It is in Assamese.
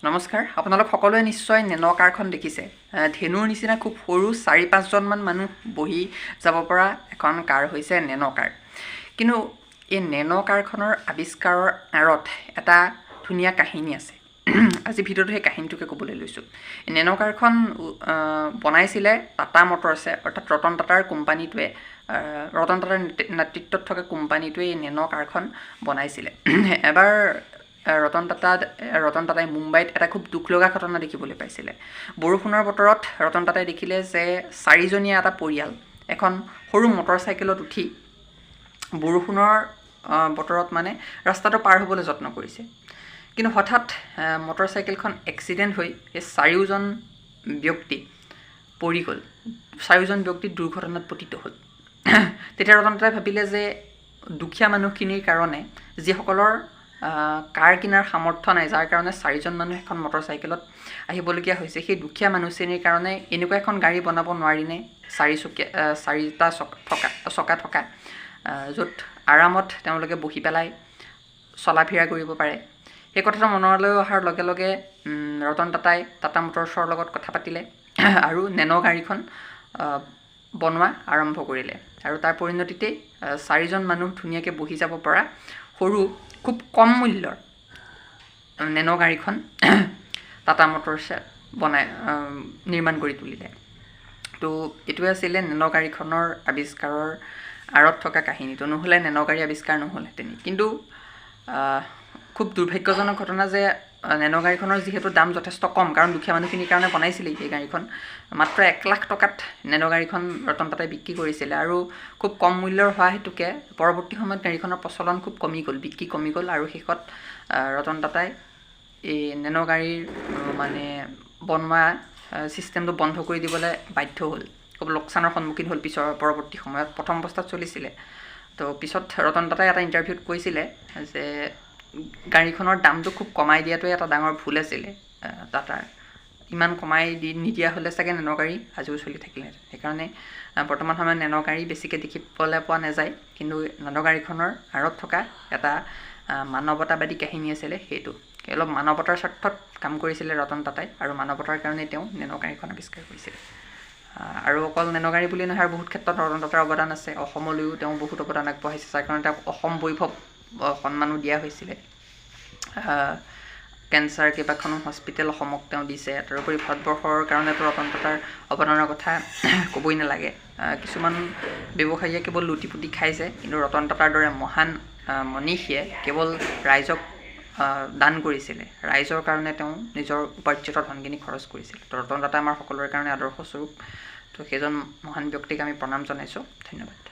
নমস্কাৰ, আপোনালোক সকলোৱে নিশ্চয় নেনো কাৰখন দেখিছে। ধেনুৰ নিচিনা খুব সৰু 4-5জনমান মানুহ বহি যাব পৰা এখন কাৰ হৈছে নেনো কাৰ। কিন্তু এই নেনো কাৰখনৰ আৱিষ্কাৰৰ আঁৰত এটা ধুনীয়া কাহিনী আছে। আজি ভিডিঅ'টো সেই কাহিনীটোকে ক'বলৈ লৈছোঁ। এই নেনো কাৰখন বনাইছিলে টাটা মটৰ্ছে, অৰ্থাৎ ৰতন টাটাৰ কোম্পানীটোৱে, ৰতন টাটাৰ নেতৃত্বত থকা কোম্পানীটোৱে এই নেনো কাৰখন বনাইছিলে। এবাৰ ৰতন টাটাই মুম্বাইত এটা খুব দুখ লগা ঘটনা দেখিবলৈ পাইছিলে। বৰষুণৰ বতৰত ৰতন টাটাই দেখিলে যে 4জনীয়া এটা পৰিয়াল এখন সৰু মটৰ চাইকেলত উঠি বৰষুণৰ বতৰত মানে ৰাস্তাটো পাৰ হ'বলৈ যত্ন কৰিছে। কিন্তু হঠাৎ মটৰ চাইকেলখন এক্সিডেণ্ট হৈ সেই 4জন ব্যক্তি পৰি গ'ল। 4জন ব্যক্তি দুৰ্ঘটনাত পতিত হ'ল। তেতিয়া ৰতন টাটাই ভাবিলে যে দুখীয়া মানুহখিনিৰ কাৰণে, যিসকলৰ কাৰ কিনাৰ সামৰ্থ্য নাই, যাৰ কাৰণে 4জন মানুহ এখন মটৰ চাইকেলত আহিবলগীয়া হৈছে, সেই দুখীয়া মানুহখিনিৰ কাৰণে এনেকুৱা এখন গাড়ী বনাব নোৱাৰিনে, 4টা চকা থকা, য'ত আৰামত তেওঁলোকে বহি পেলাই চলা ফিৰা কৰিব পাৰে। সেই কথাটো মনলৈ অহাৰ লগে লগে ৰতন টাটাই টাটা মটৰ্ছৰ লগত কথা পাতিলে আৰু নেনো গাড়ীখন বনোৱা আৰম্ভ কৰিলে। আৰু তাৰ পৰিণতিতেই 4জন মানুহ ধুনীয়াকৈ বহি যাব পৰা সৰু খুব কম মূল্যৰ নেনো গাড়ীখন টাটা মটৰ্ছে নিৰ্মাণ কৰি তুলিলে। তো এইটোৱে আছিলে নেনো গাড়ীখনৰ আৱিষ্কাৰৰ আঁৰত থকা কাহিনীটো। নহ'লে নেনো গাড়ী আৱিষ্কাৰ নহ'লহেঁতেন। কিন্তু খুব দুৰ্ভাগ্যজনক ঘটনা যে নেনো গাড়ীখনৰ যিহেতু দাম যথেষ্ট কম, কাৰণ দুখীয়া মানুহখিনিৰ কাৰণে বনাইছিলে এই গাড়ীখন, মাত্ৰ 1 লাখ টকাত নেনো গাড়ীখন ৰতন টাটাই বিক্ৰী কৰিছিলে। আৰু খুব কম মূল্যৰ হোৱা হেতুকে পৰৱৰ্তী সময়ত গাড়ীখনৰ প্ৰচলন খুব কমি গ'ল, বিক্ৰী কমি গ'ল। আৰু শেষত ৰতন টাটাই এই নেনো গাড়ীৰ বনোৱা ছিষ্টেমটো বন্ধ কৰি দিবলৈ বাধ্য হ'ল। খুব লোকচানৰ সন্মুখীন হ'ল পৰৱৰ্তী সময়ত। প্ৰথম অৱস্থাত চলিছিলে। তো পিছত ৰতন টাটাই এটা ইণ্টাৰভিউত কৈছিলে যে গাড়ীখনৰ দামটো খুব কমাই দিয়াটোৱে এটা ডাঙৰ ভুল আছিলে টাটাৰ। ইমান কমাই নিদিয়া হ'লে চাগে নেনো গাড়ী আজিও চলি থাকিলেহেঁতেন। সেইকাৰণে বৰ্তমান সময়ত নেনো গাড়ী বেছিকৈ দেখিবলৈ পোৱা নাযায়। কিন্তু নেনো গাড়ীখনৰ আঁৰত থকা এটা মানৱতাবাদী কাহিনী আছিলে সেইটো। অলপ মানৱতাৰ স্বাৰ্থত কাম কৰিছিলে ৰতন টাটাই, আৰু মানৱতাৰ কাৰণে তেওঁ নেনো গাড়ীখন আৱিষ্কাৰ কৰিছিলে। আৰু অকল নেনো গাড়ী বুলি নহয়, আৰু বহুত ক্ষেত্ৰত ৰতন টাটাৰ অৱদান আছে। অসমলৈও তেওঁ বহুত অৱদান আগবঢ়াইছে, যাৰ কাৰণে তেওঁক অসম বৈভৱ সন্মানো দিয়া হৈছিলে। কেঞ্চাৰ কেইবাখনো হস্পিটেল অসমক তেওঁ দিছে। তাৰোপৰি ভাৰতবৰ্ষৰ কাৰণেতো ৰতন টাটাৰ অৱদানৰ কথা ক'বই নালাগে। কিছুমান ব্যৱসায়ীয়ে কেৱল লুটি পুটি খাইছে, কিন্তু ৰতন টাটাৰ দৰে মহান মনীষীয়ে কেৱল ৰাইজক দান কৰিছিলে। ৰাইজৰ কাৰণে তেওঁ নিজৰ উপাৰ্জিত ধনখিনি খৰচ কৰিছিল। তো ৰতন টাটা আমাৰ সকলোৰে কাৰণে আদৰ্শস্বৰূপ। তো সেইজন মহান ব্যক্তিক আমি প্ৰণাম জনাইছোঁ। ধন্যবাদ।